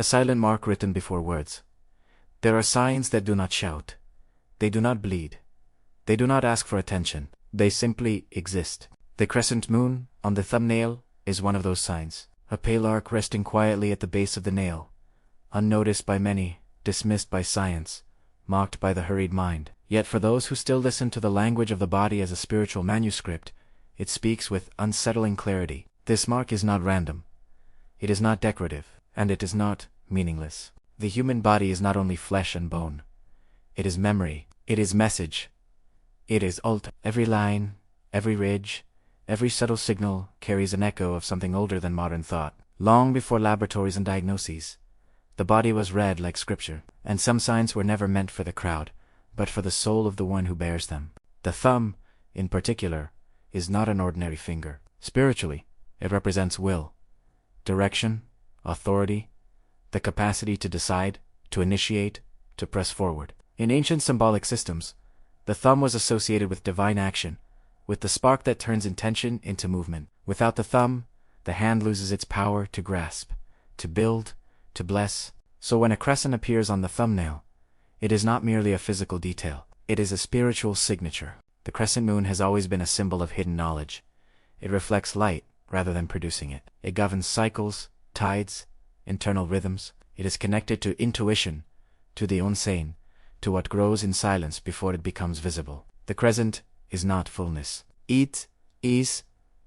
A silent mark written before words. There are signs that do not shout. They do not bleed. They do not ask for attention. They simply exist. The crescent moon, on the thumbnail, is one of those signs. A pale arc resting quietly at the base of the nail. Unnoticed by many, dismissed by science, mocked by the hurried mind. Yet for those who still listen to the language of the body as a spiritual manuscript, it speaks with unsettling clarity. This mark is not random. It is not decorative, and it is not meaningless. The human body is not only flesh and bone. It is memory. It is message. It is ult. Every line, every ridge, every subtle signal carries an echo of something older than modern thought. Long before laboratories and diagnoses, the body was read like scripture, and some signs were never meant for the crowd, but for the soul of the one who bears them. The thumb, in particular, is not an ordinary finger. Spiritually, it represents will, direction, authority, the capacity to decide, to initiate, to press forward. In ancient symbolic systems, the thumb was associated with divine action, with the spark that turns intention into movement. Without the thumb, the hand loses its power to grasp, to build, to bless. So when a crescent appears on the thumbnail, it is not merely a physical detail. It is a spiritual signature. The crescent moon has always been a symbol of hidden knowledge. It reflects light rather than producing it. It governs cycles, tides, internal rhythms. It is connected to intuition, to the unseen, to what grows in silence before it becomes visible. The crescent is not fullness. It is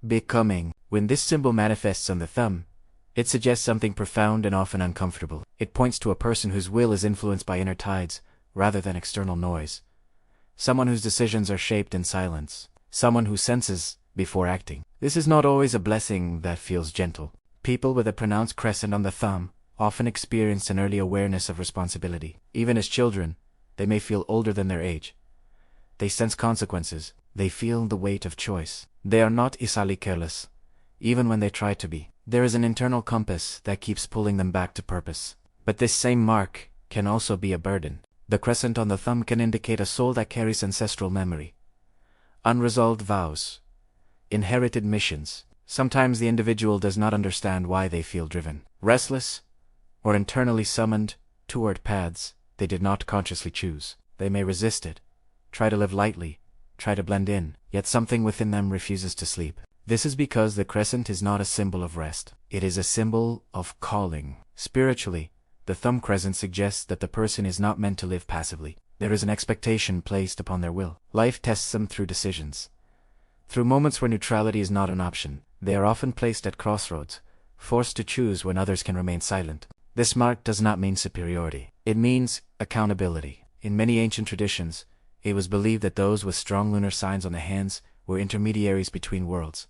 becoming. When this symbol manifests on the thumb, it suggests something profound and often uncomfortable. It points to a person whose will is influenced by inner tides, rather than external noise. Someone whose decisions are shaped in silence. Someone who senses before acting. This is not always a blessing that feels gentle. People with a pronounced crescent on the thumb often experience an early awareness of responsibility. Even as children, they may feel older than their age. They sense consequences. They feel the weight of choice. They are not easily careless, even when they try to be. There is an internal compass that keeps pulling them back to purpose. But this same mark can also be a burden. The crescent on the thumb can indicate a soul that carries ancestral memory, unresolved vows, inherited missions. Sometimes the individual does not understand why they feel driven, restless, or internally summoned toward paths they did not consciously choose. They may resist it, try to live lightly, try to blend in, yet something within them refuses to sleep. This is because the crescent is not a symbol of rest. It is a symbol of calling. Spiritually, the thumb crescent suggests that the person is not meant to live passively. There is an expectation placed upon their will. Life tests them through decisions. Through moments where neutrality is not an option, they are often placed at crossroads, forced to choose when others can remain silent. This mark does not mean superiority. It means accountability. In many ancient traditions, it was believed that those with strong lunar signs on the hands were intermediaries between worlds.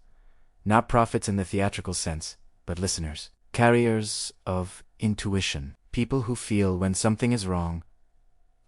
Not prophets in the theatrical sense, but listeners. Carriers of intuition. People who feel when something is wrong,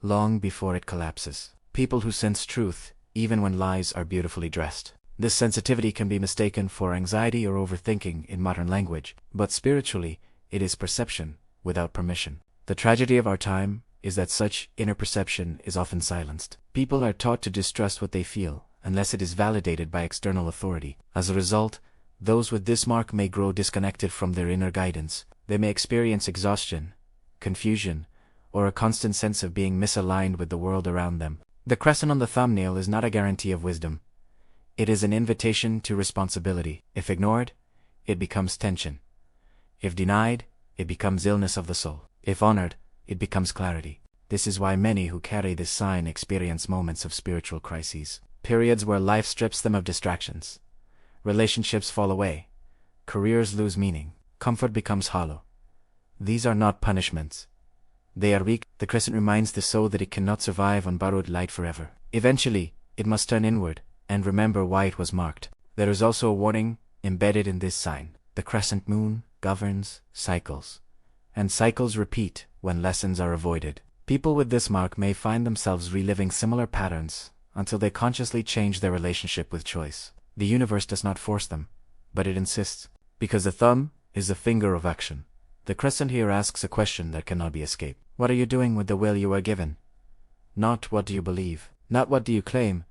long before it collapses. People who sense truth, even when lies are beautifully dressed. This sensitivity can be mistaken for anxiety or overthinking in modern language, but spiritually, it is perception without permission. The tragedy of our time is that such inner perception is often silenced. People are taught to distrust what they feel, unless it is validated by external authority. As a result, those with this mark may grow disconnected from their inner guidance. They may experience exhaustion, confusion, or a constant sense of being misaligned with the world around them. The crescent on the thumbnail is not a guarantee of wisdom. It is an invitation to responsibility. If ignored, it becomes tension. If denied, it becomes illness of the soul. If honored, it becomes clarity. This is why many who carry this sign experience moments of spiritual crises. Periods where life strips them of distractions. Relationships fall away. Careers lose meaning. Comfort becomes hollow. These are not punishments. They are weak. The crescent reminds the soul that it cannot survive on borrowed light forever. Eventually, it must turn inward and remember why it was marked. There is also a warning embedded in this sign. The crescent moon governs cycles, and cycles repeat when lessons are avoided. People with this mark may find themselves reliving similar patterns until they consciously change their relationship with choice. The universe does not force them, but it insists. Because the thumb is the finger of action. The crescent here asks a question that cannot be escaped. What are you doing with the will you are given? Not what do you believe, not what do you claim,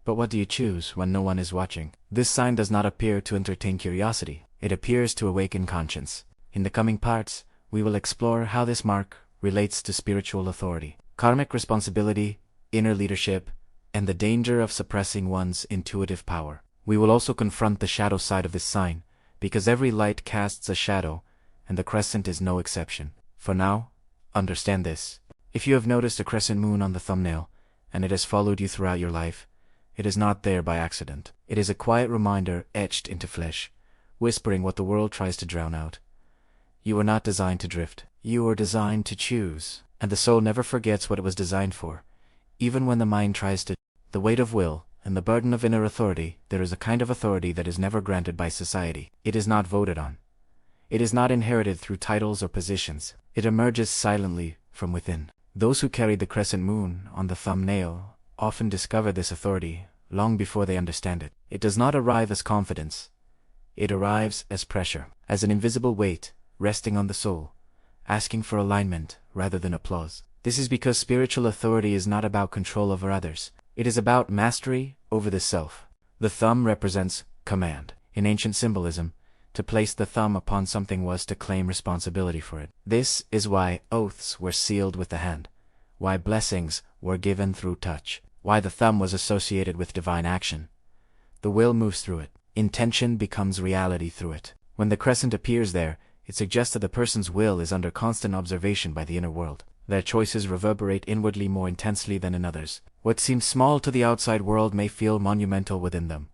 but what do you choose when no one is watching? This sign does not appear to entertain curiosity. It appears to awaken conscience. In the coming parts, we will explore how this mark relates to spiritual authority, karmic responsibility, inner leadership, and the danger of suppressing one's intuitive power. We will also confront the shadow side of this sign, because every light casts a shadow, and the crescent is no exception. For now, understand this. If you have noticed a crescent moon on the thumbnail, and it has followed you throughout your life, it is not there by accident. It is a quiet reminder etched into flesh, whispering what the world tries to drown out. You are not designed to drift. You are designed to choose. And the soul never forgets what it was designed for, even when the mind tries to. The weight of will and the burden of inner authority. There is a kind of authority that is never granted by society. It is not voted on. It is not inherited through titles or positions. It emerges silently from within. Those who carry the crescent moon on the thumbnail often discover this authority long before they understand it. It does not arrive as confidence. It arrives as pressure, as an invisible weight resting on the soul, asking for alignment rather than applause. This is because spiritual authority is not about control over others. It is about mastery over the self. The thumb represents command. In ancient symbolism, to place the thumb upon something was to claim responsibility for it. This is why oaths were sealed with the hand, why blessings were given through touch, why the thumb was associated with divine action. The will moves through it. Intention becomes reality through it. When the crescent appears there, it suggests that the person's will is under constant observation by the inner world. Their choices reverberate inwardly more intensely than in others. What seems small to the outside world may feel monumental within them.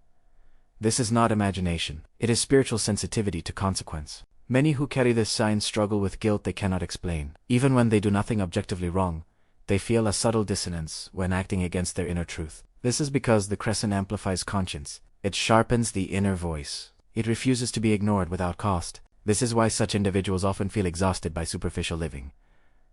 This is not imagination. It is spiritual sensitivity to consequence. Many who carry this sign struggle with guilt they cannot explain. Even when they do nothing objectively wrong, they feel a subtle dissonance when acting against their inner truth. This is because the crescent amplifies conscience. It sharpens the inner voice. It refuses to be ignored without cost. This is why such individuals often feel exhausted by superficial living.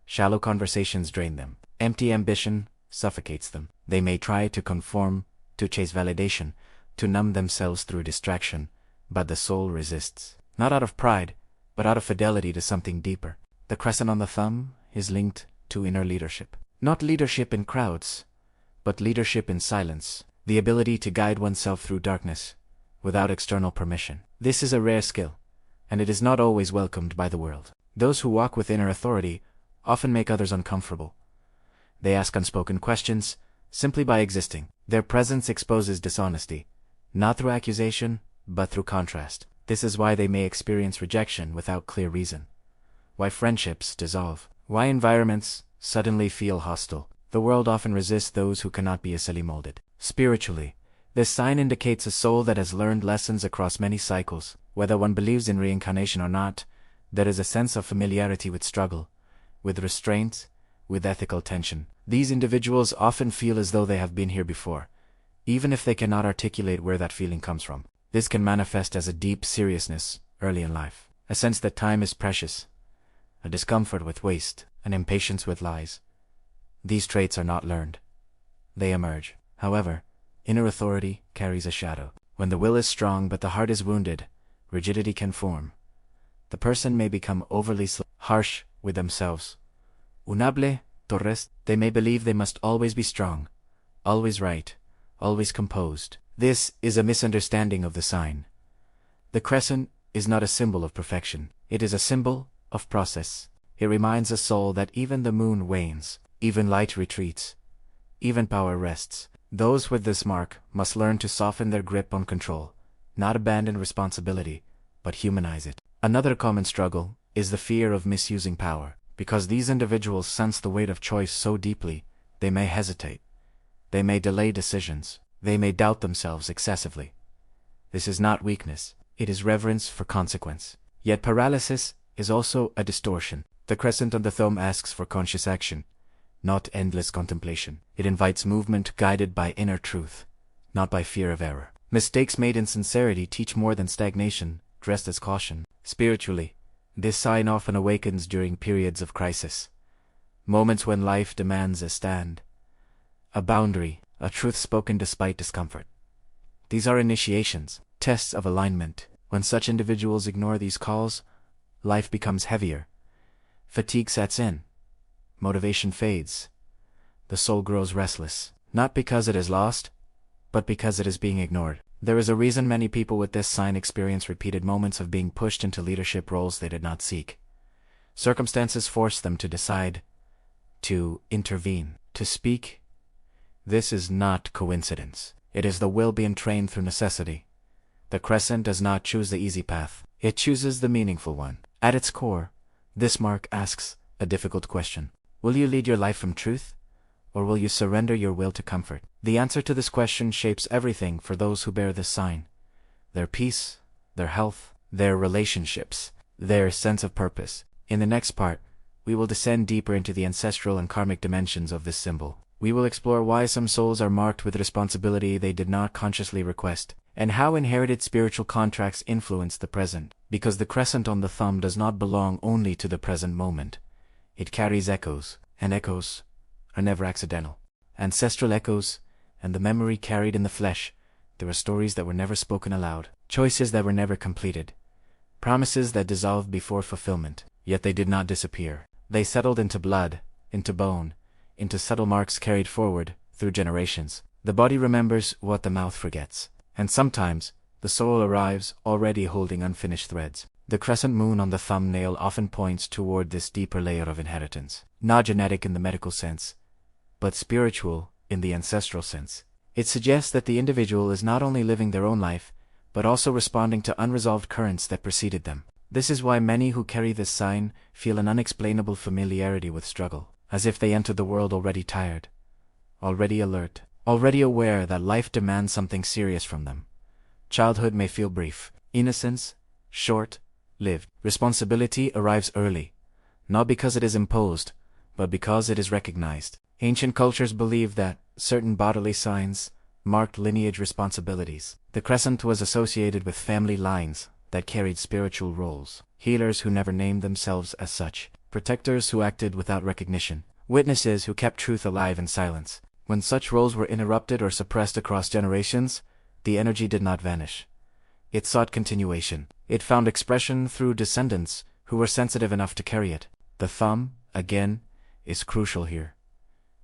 Shallow conversations drain them. Empty ambition suffocates them. They may try to conform, to chase validation, to numb themselves through distraction, but the soul resists. Not out of pride, but out of fidelity to something deeper. The crescent on the thumb is linked to inner leadership. Not leadership in crowds, but leadership in silence. The ability to guide oneself through darkness, without external permission. This is a rare skill, and it is not always welcomed by the world. Those who walk with inner authority often make others uncomfortable. They ask unspoken questions, simply by existing. Their presence exposes dishonesty, not through accusation, but through contrast. This is why they may experience rejection without clear reason. Why friendships dissolve. Why environments suddenly feel hostile. The world often resists those who cannot be easily molded. Spiritually, this sign indicates a soul that has learned lessons across many cycles. Whether one believes in reincarnation or not, there is a sense of familiarity with struggle, with restraint, with ethical tension. These individuals often feel as though they have been here before, even if they cannot articulate where that feeling comes from. This can manifest as a deep seriousness early in life, a sense that time is precious, a discomfort with waste, an impatience with lies. These traits are not learned. They emerge. However, inner authority carries a shadow. When the will is strong but the heart is wounded, rigidity can form. The person may become overly harsh with themselves. Unable, torres, they may believe they must always be strong, always right, always composed. This is a misunderstanding of the sign. The crescent is not a symbol of perfection. It is a symbol of process. It reminds a soul that even the moon wanes, even light retreats, even power rests. Those with this mark must learn to soften their grip on control, not abandon responsibility, but humanize it. Another common struggle is the fear of misusing power. Because these individuals sense the weight of choice so deeply, they may hesitate. They may delay decisions. They may doubt themselves excessively. This is not weakness. It is reverence for consequence. Yet paralysis is also a distortion. The crescent on the thumb asks for conscious action, not endless contemplation. It invites movement guided by inner truth, not by fear of error. Mistakes made in sincerity teach more than stagnation, dressed as caution. Spiritually, this sign often awakens during periods of crisis, moments when life demands a stand, a boundary, a truth spoken despite discomfort. These are initiations, tests of alignment. When such individuals ignore these calls, life becomes heavier. Fatigue sets in. Motivation fades. The soul grows restless, not because it is lost, but because it is being ignored. There is a reason many people with this sign experience repeated moments of being pushed into leadership roles they did not seek. Circumstances force them to decide, to intervene, to speak. This is not coincidence. It is the will being trained through necessity. The Crescent does not choose the easy path. It chooses the meaningful one. At its core, this mark asks a difficult question. Will you lead your life from truth, or will you surrender your will to comfort? The answer to this question shapes everything for those who bear this sign. Their peace, their health, their relationships, their sense of purpose. In the next part, we will descend deeper into the ancestral and karmic dimensions of this symbol. We will explore why some souls are marked with responsibility they did not consciously request, and how inherited spiritual contracts influence the present. Because the crescent on the thumb does not belong only to the present moment. It carries echoes, and echoes are never accidental. Ancestral echoes, and the memory carried in the flesh. There are stories that were never spoken aloud, choices that were never completed, promises that dissolved before fulfillment, yet they did not disappear. They settled into blood, into bone, into subtle marks carried forward through generations. The body remembers what the mouth forgets, and sometimes the soul arrives already holding unfinished threads. The crescent moon on the thumbnail often points toward this deeper layer of inheritance, not genetic in the medical sense, but spiritual in the ancestral sense. It suggests that the individual is not only living their own life, but also responding to unresolved currents that preceded them. This is why many who carry this sign feel an unexplainable familiarity with struggle, as if they entered the world already tired, already alert, already aware that life demands something serious from them. Childhood may feel brief, innocence short-lived. Responsibility arrives early, not because it is imposed, but because it is recognized. Ancient cultures believed that certain bodily signs marked lineage responsibilities. The crescent was associated with family lines that carried spiritual roles, healers who never named themselves as such, protectors who acted without recognition, witnesses who kept truth alive in silence. When such roles were interrupted or suppressed across generations, the energy did not vanish. It sought continuation. It found expression through descendants who were sensitive enough to carry it. The thumb, again, is crucial here.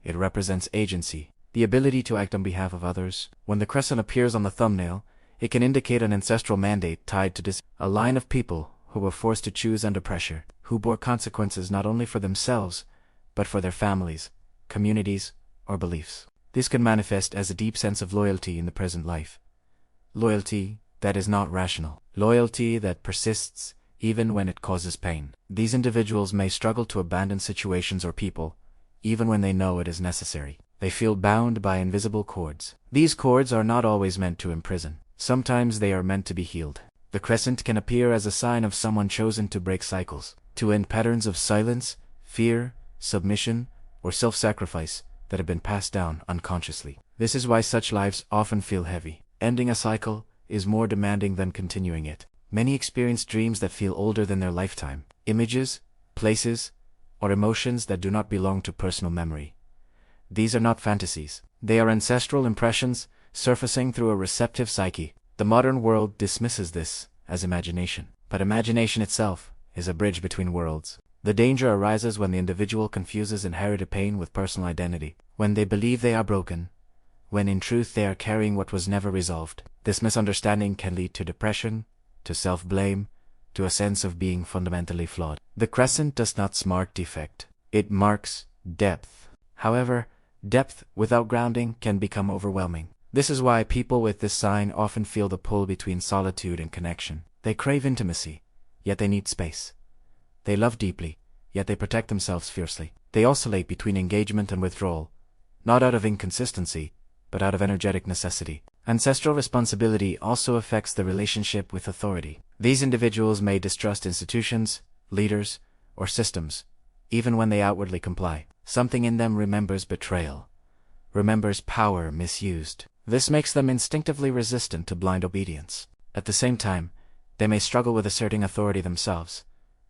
It represents agency, the ability to act on behalf of others. When the crescent appears on the thumbnail, it can indicate an ancestral mandate tied to a line of people who were forced to choose under pressure, who bore consequences not only for themselves, but for their families, communities, or beliefs. This can manifest as a deep sense of loyalty in the present life. Loyalty that is not rational. Loyalty that persists even when it causes pain. These individuals may struggle to abandon situations or people, even when they know it is necessary. They feel bound by invisible cords. These cords are not always meant to imprison. Sometimes they are meant to be healed. The crescent can appear as a sign of someone chosen to break cycles, to end patterns of silence, fear, submission, or self-sacrifice that have been passed down unconsciously. This is why such lives often feel heavy. Ending a cycle is more demanding than continuing it. Many experience dreams that feel older than their lifetime, images, places, or emotions that do not belong to personal memory. These are not fantasies. They are ancestral impressions surfacing through a receptive psyche. The modern world dismisses this as imagination, but imagination itself is a bridge between worlds. The danger arises when the individual confuses inherited pain with personal identity, when they believe they are broken, when in truth they are carrying what was never resolved. This misunderstanding can lead to depression, to self-blame, to a sense of being fundamentally flawed. The crescent does not mark defect. It marks depth. However, depth without grounding can become overwhelming. This is why people with this sign often feel the pull between solitude and connection. They crave intimacy, yet they need space. They love deeply, yet they protect themselves fiercely. They oscillate between engagement and withdrawal, not out of inconsistency, but out of energetic necessity. Ancestral responsibility also affects the relationship with authority. These individuals may distrust institutions, leaders, or systems, even when they outwardly comply. Something in them remembers betrayal, remembers power misused. This makes them instinctively resistant to blind obedience. At the same time, they may struggle with asserting authority themselves,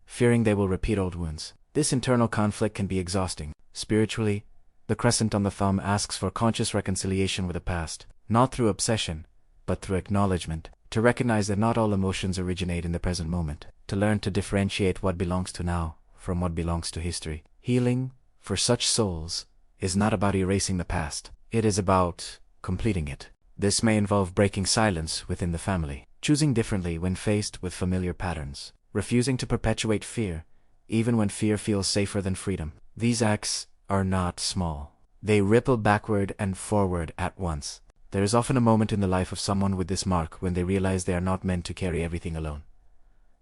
fearing they will repeat old wounds. This internal conflict can be exhausting. Spiritually, the crescent on the thumb asks for conscious reconciliation with the past, not through obsession, but through acknowledgement, to recognize that not all emotions originate in the present moment, to learn to differentiate what belongs to now from what belongs to history. Healing, for such souls, is not about erasing the past. It is about completing it. This may involve breaking silence within the family, choosing differently when faced with familiar patterns, refusing to perpetuate fear, even when fear feels safer than freedom. These acts are not small. They ripple backward and forward at once. There is often a moment in the life of someone with this mark when they realize they are not meant to carry everything alone.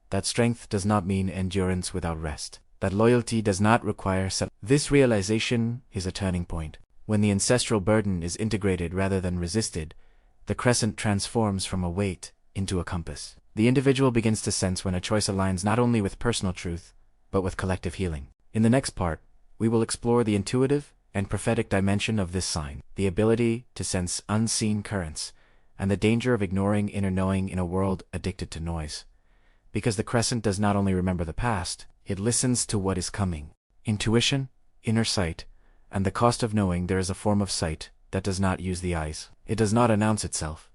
That strength does not mean endurance without rest. That loyalty does not require This realization is a turning point. When the ancestral burden is integrated rather than resisted, the crescent transforms from a weight into a compass. The individual begins to sense when a choice aligns not only with personal truth, but with collective healing. In the next part, we will explore the intuitive and prophetic dimension of this sign, the ability to sense unseen currents, and the danger of ignoring inner knowing in a world addicted to noise. Because the crescent does not only remember the past, it listens to what is coming. Intuition, inner sight, and the cost of knowing there is a form of sight that does not use the eyes. It does not announce itself.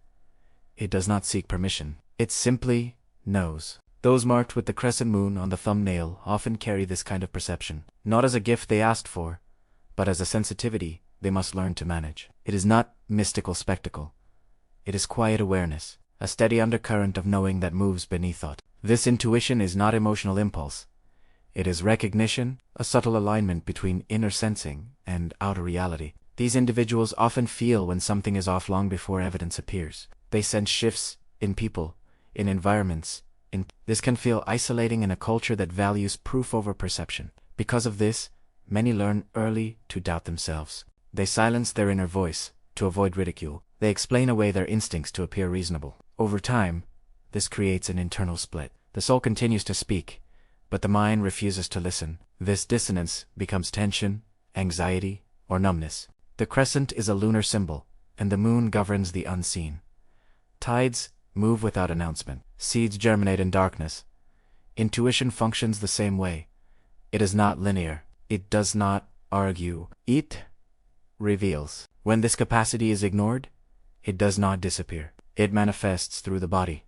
It does not seek permission. It simply knows. Those marked with the crescent moon on the thumbnail often carry this kind of perception, not as a gift they asked for, but as a sensitivity they must learn to manage. It is not mystical spectacle. It is quiet awareness, a steady undercurrent of knowing that moves beneath thought. This intuition is not emotional impulse. It is recognition, a subtle alignment between inner sensing and outer reality. These individuals often feel when something is off long before evidence appears. They sense shifts in people, in environments. This can feel isolating in a culture that values proof over perception. Because of this, many learn early to doubt themselves. They silence their inner voice to avoid ridicule. They explain away their instincts to appear reasonable. Over time, this creates an internal split. The soul continues to speak, but the mind refuses to listen. This dissonance becomes tension, anxiety, or numbness. The crescent is a lunar symbol, and the moon governs the unseen. Tides move without announcement. Seeds germinate in darkness. Intuition functions the same way. It is not linear. It does not argue. It reveals. When this capacity is ignored, it does not disappear. It manifests through the body,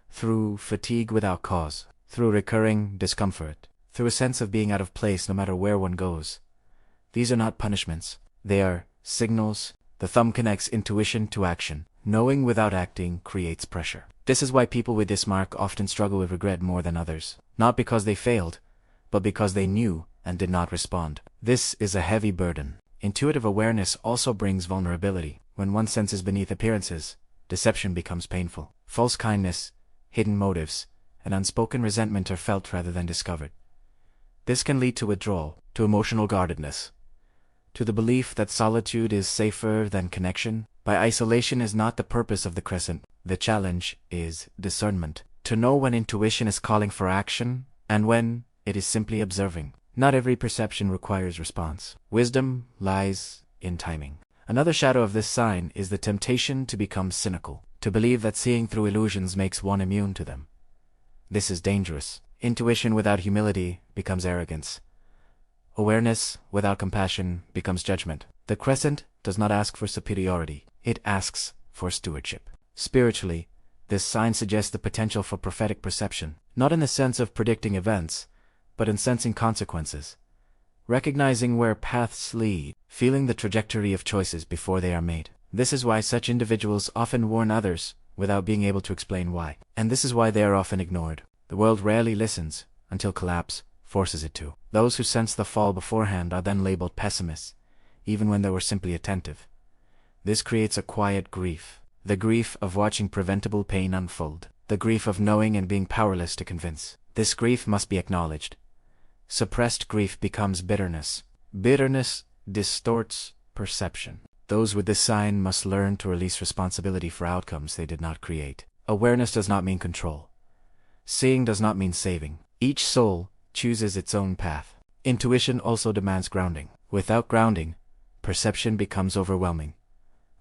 through fatigue without cause, through recurring discomfort, through a sense of being out of place no matter where one goes. These are not punishments. They are signals. The thumb connects intuition to action. Knowing without acting creates pressure. This is why people with this mark often struggle with regret more than others. Not because they failed, but because they knew and did not respond. This is a heavy burden. Intuitive awareness also brings vulnerability. When one senses beneath appearances, deception becomes painful. False kindness, hidden motives, and unspoken resentment are felt rather than discovered. This can lead to withdrawal, to emotional guardedness, to the belief that solitude is safer than connection. By isolation is not the purpose of the crescent. The challenge is discernment. To know when intuition is calling for action and when it is simply observing. Not every perception requires response. Wisdom lies in timing. Another shadow of this sign is the temptation to become cynical, to believe that seeing through illusions makes one immune to them. This is dangerous. Intuition without humility becomes arrogance. Awareness without compassion becomes judgment. The crescent does not ask for superiority. It asks for stewardship. Spiritually, this sign suggests the potential for prophetic perception, not in the sense of predicting events, but in sensing consequences, recognizing where paths lead, feeling the trajectory of choices before they are made. This is why such individuals often warn others without being able to explain why. And this is why they are often ignored. The world rarely listens until collapse forces it to. Those who sense the fall beforehand are then labeled pessimists, even when they were simply attentive. This creates a quiet grief, the grief of watching preventable pain unfold, the grief of knowing and being powerless to convince. This grief must be acknowledged. Suppressed grief becomes bitterness. Bitterness distorts perception. Those with this sign must learn to release responsibility for outcomes they did not create. Awareness does not mean control. Seeing does not mean saving. Each soul chooses its own path. Intuition also demands grounding. Without grounding, perception becomes overwhelming.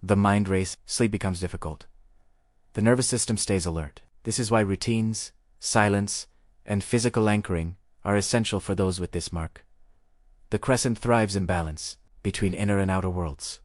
The mind race, sleep becomes difficult. The nervous system stays alert. This is why routines, silence, and physical anchoring are essential for those with this mark. The crescent thrives in balance, between inner and outer worlds,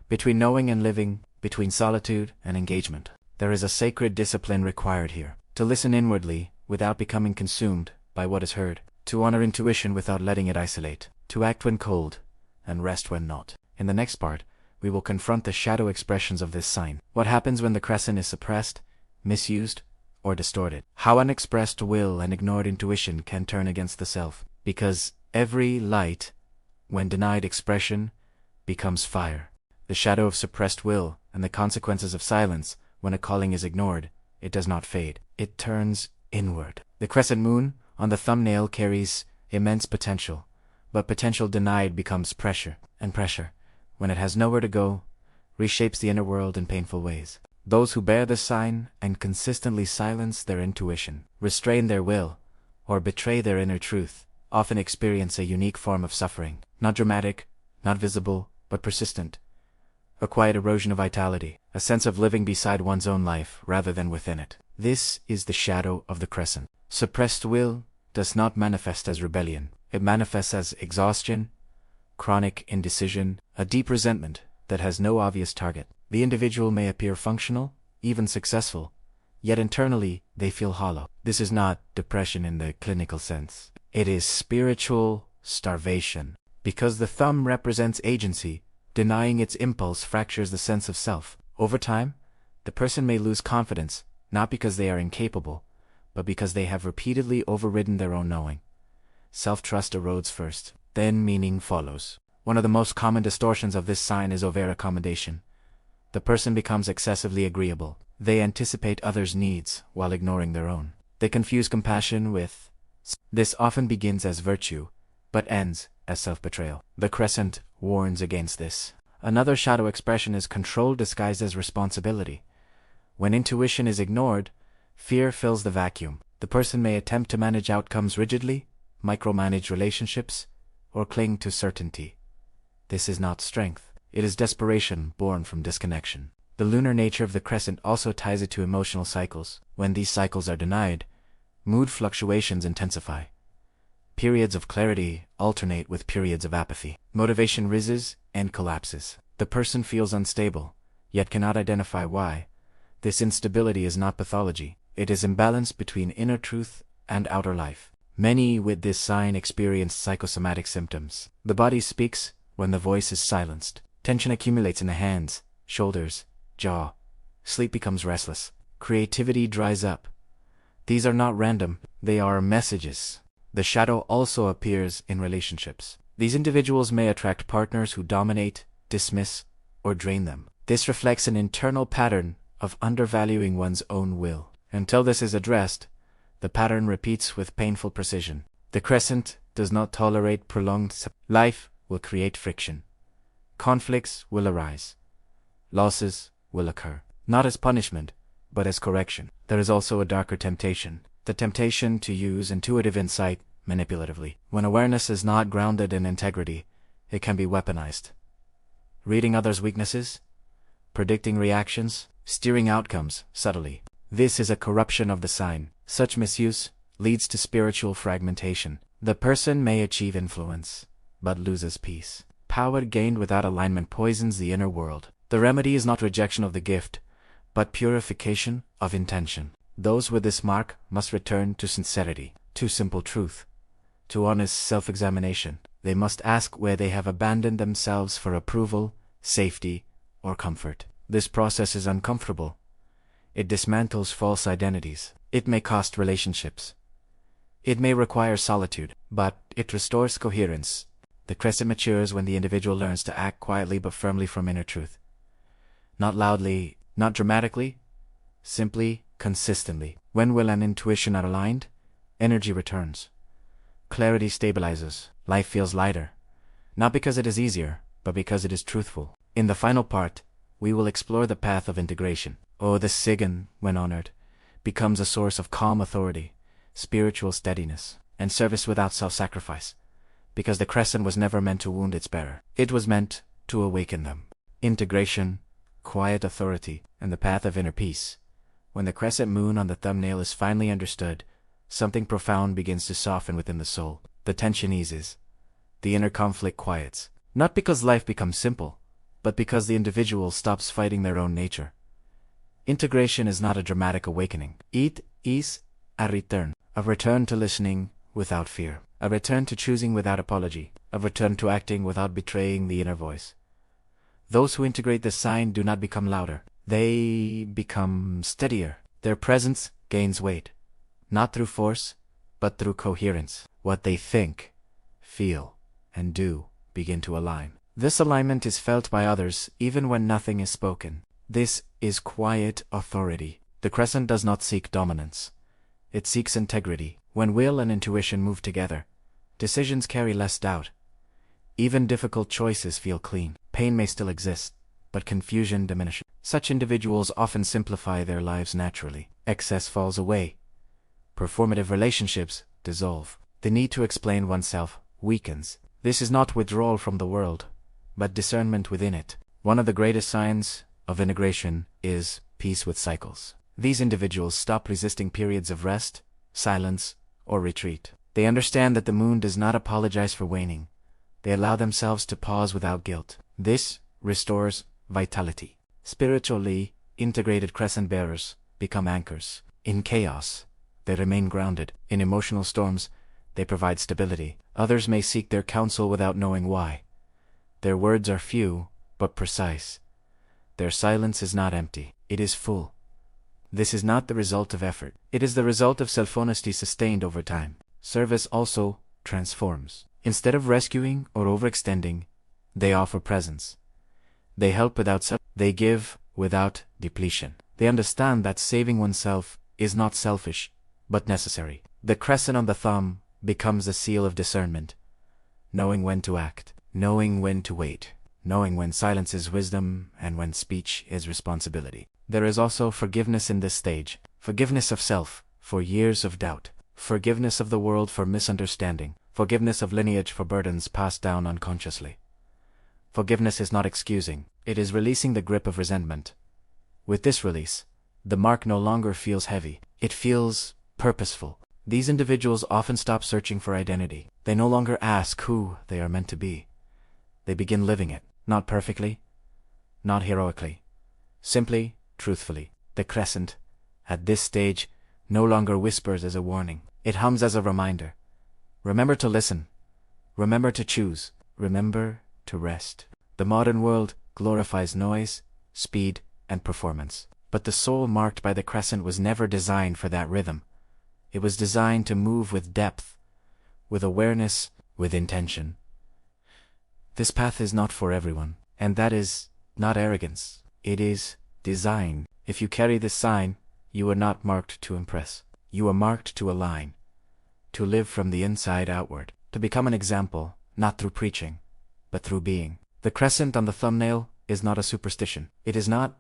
between knowing and living, between solitude and engagement. There is a sacred discipline required here, to listen inwardly without becoming consumed by what is heard, to honor intuition without letting it isolate, to act when cold and rest when not. In the next part, we will confront the shadow expressions of this sign. What happens when the crescent is suppressed, misused, or distort it. How unexpressed will and ignored intuition can turn against the self. Because every light, when denied expression, becomes fire. The shadow of suppressed will and the consequences of silence, when a calling is ignored, it does not fade. It turns inward. The crescent moon on the thumbnail carries immense potential, but potential denied becomes pressure, and pressure, when it has nowhere to go, reshapes the inner world in painful ways. Those who bear this sign and consistently silence their intuition, restrain their will, or betray their inner truth, often experience a unique form of suffering, not dramatic, not visible, but persistent. A quiet erosion of vitality, a sense of living beside one's own life rather than within it. This is the shadow of the crescent. Suppressed will does not manifest as rebellion. It manifests as exhaustion, chronic indecision, a deep resentment that has no obvious target. The individual may appear functional, even successful, yet internally they feel hollow. This is not depression in the clinical sense. It is spiritual starvation. Because the thumb represents agency, denying its impulse fractures the sense of self. Over time, the person may lose confidence, not because they are incapable, but because they have repeatedly overridden their own knowing. Self-trust erodes first, then meaning follows. One of the most common distortions of this sign is over-accommodation. The person becomes excessively agreeable. They anticipate others' needs while ignoring their own. They confuse compassion with. This often begins as virtue, but ends as self-betrayal. The crescent warns against this. Another shadow expression is control disguised as responsibility. When intuition is ignored, fear fills the vacuum. The person may attempt to manage outcomes rigidly, micromanage relationships, or cling to certainty. This is not strength. It is desperation born from disconnection. The lunar nature of the crescent also ties it to emotional cycles. When these cycles are denied, mood fluctuations intensify. Periods of clarity alternate with periods of apathy. Motivation rises and collapses. The person feels unstable, yet cannot identify why. This instability is not pathology. It is imbalance between inner truth and outer life. Many with this sign experience psychosomatic symptoms. The body speaks when the voice is silenced. Tension accumulates in the hands, shoulders, jaw. Sleep becomes restless. Creativity dries up. These are not random, they are messages. The shadow also appears in relationships. These individuals may attract partners who dominate, dismiss, or drain them. This reflects an internal pattern of undervaluing one's own will. Until this is addressed, the pattern repeats with painful precision. The crescent does not tolerate prolonged life will create friction. Conflicts will arise. Losses will occur. Not as punishment, but as correction. There is also a darker temptation. The temptation to use intuitive insight manipulatively. When awareness is not grounded in integrity, it can be weaponized. Reading others' weaknesses, predicting reactions, steering outcomes subtly. This is a corruption of the sign. Such misuse leads to spiritual fragmentation. The person may achieve influence, but loses peace. Power gained without alignment poisons the inner world. The remedy is not rejection of the gift, but purification of intention. Those with this mark must return to sincerity, to simple truth, to honest self-examination. They must ask where they have abandoned themselves for approval, safety, or comfort. This process is uncomfortable. It dismantles false identities. It may cost relationships. It may require solitude, but it restores coherence. The crescent matures when the individual learns to act quietly but firmly from inner truth. Not loudly, not dramatically, simply, consistently. When will and intuition are aligned, energy returns. Clarity stabilizes. Life feels lighter. Not because it is easier, but because it is truthful. In the final part, we will explore the path of integration. The Sigan, when honored, becomes a source of calm authority, spiritual steadiness, and service without self-sacrifice. Because the crescent was never meant to wound its bearer. It was meant to awaken them. Integration, quiet authority, and the path of inner peace. When the crescent moon on the thumbnail is finally understood, something profound begins to soften within the soul. The tension eases. The inner conflict quiets. Not because life becomes simple, but because the individual stops fighting their own nature. Integration is not a dramatic awakening. It is a return to listening without fear, a return to choosing without apology, a return to acting without betraying the inner voice. Those who integrate this sign do not become louder. They become steadier. Their presence gains weight, not through force, but through coherence. What they think, feel, and do begin to align. This alignment is felt by others even when nothing is spoken. This is quiet authority. The Crescent does not seek dominance. It seeks integrity. When will and intuition move together, decisions carry less doubt. Even difficult choices feel clean. Pain may still exist, but confusion diminishes. Such individuals often simplify their lives naturally. Excess falls away. Performative relationships dissolve. The need to explain oneself weakens. This is not withdrawal from the world, but discernment within it. One of the greatest signs of integration is peace with cycles. These individuals stop resisting periods of rest, silence, or retreat. They understand that the moon does not apologize for waning. They allow themselves to pause without guilt. This restores vitality. Spiritually integrated crescent bearers become anchors. In chaos, they remain grounded. In emotional storms, they provide stability. Others may seek their counsel without knowing why. Their words are few, but precise. Their silence is not empty. It is full. This is not the result of effort. It is the result of self-honesty sustained over time. Service also transforms. Instead of rescuing or overextending, they offer presence. They help without they give without depletion. They understand that saving oneself is not selfish, but necessary. The crescent on the thumb becomes a seal of discernment, knowing when to act, knowing when to wait, knowing when silence is wisdom and when speech is responsibility. There is also forgiveness in this stage, forgiveness of self for years of doubt, forgiveness of the world for misunderstanding, forgiveness of lineage for burdens passed down unconsciously. Forgiveness is not excusing, it is releasing the grip of resentment. With this release, the mark no longer feels heavy, it feels purposeful. These individuals often stop searching for identity. They no longer ask who they are meant to be. They begin living it, not perfectly, not heroically, simply, truthfully. The crescent, at this stage, no longer whispers as a warning. It hums as a reminder. Remember to listen. Remember to choose. Remember to rest. The modern world glorifies noise, speed, and performance. But the soul marked by the crescent was never designed for that rhythm. It was designed to move with depth, with awareness, with intention. This path is not for everyone, and that is not arrogance. It is design. If you carry this sign, you are not marked to impress. You are marked to align, to live from the inside outward, to become an example, not through preaching, but through being. The crescent on the thumbnail is not a superstition. It is not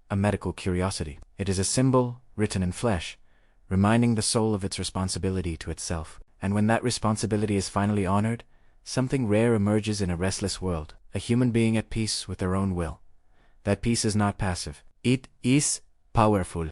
a medical curiosity. It is a symbol written in flesh, reminding the soul of its responsibility to itself. And when that responsibility is finally honored, something rare emerges in a restless world, a human being at peace with their own will. That peace is not passive. It is powerful.